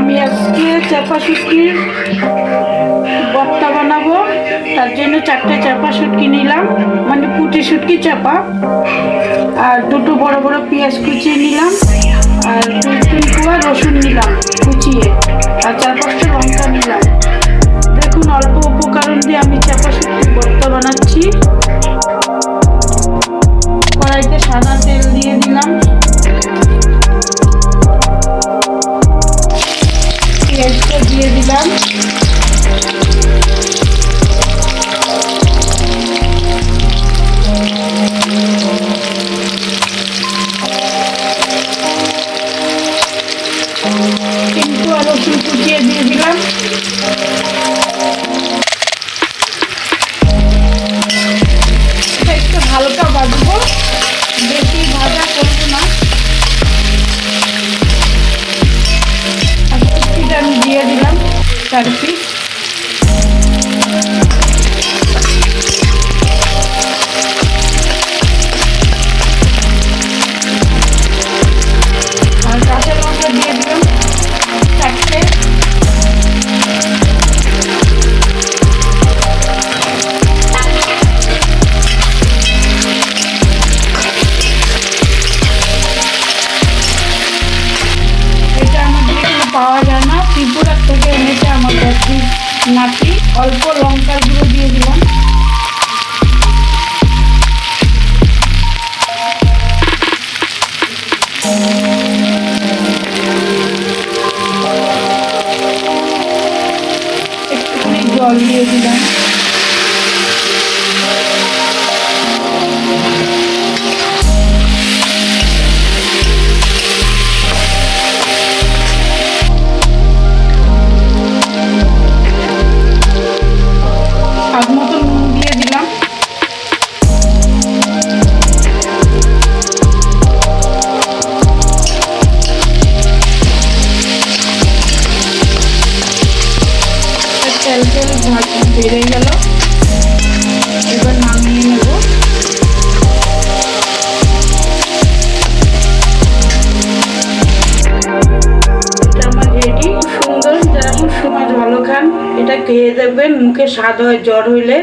আমি আজকে চাপা শুটকির ভর্তা বানাবো। তার জন্য 4টে চাপা শুটকি নিলাম, মানে পুঁটি শুটকি চাপা, আর 2টো বড় বড় পেঁয়াজ কুচিয়ে নিলাম, আর 2-3 কোয়া রসুন নিলাম কুচিয়ে, আর 4-5টা লঙ্কা নিলাম। দেখুন, অল্প উপকরণ দিয়ে আমি চাপা শুটকির ভর্তা বানাচ্ছি। কড়াইতে সাদা তেল দিয়ে দিলাম, পেঁয়াজটা দিয়ে দিলাম, কিন্তু আর রসুন কুচিয়ে দিয়ে দিলাম। একটু হালকা ভাজবো, বেশি ভাজা করবো না। আমি দিয়ে দিলাম 4 পিস। আর কাঁচা লঙ্কা দিয়ে দিলাম 4টে। এটা আমাদের এখানে পাওয়া যায় না, ত্রিপুরার থেকে এনেছে আমার কাছে নাকি। অল্প লঙ্কার গুঁড়ো দিয়ে দিলাম, একটুখানি জল দিয়ে দিলাম। স্বাদ মতো নুন দিয়ে দিলাম। তেল বেড়ে গেল, এবার নামিয়ে নেব। এটা আমার রেডি, সুন্দর। যারা খুব সময় ভালো খান, এটা খেয়ে দেখবেন, মুখে স্বাদ হয় জ্বর হইলে।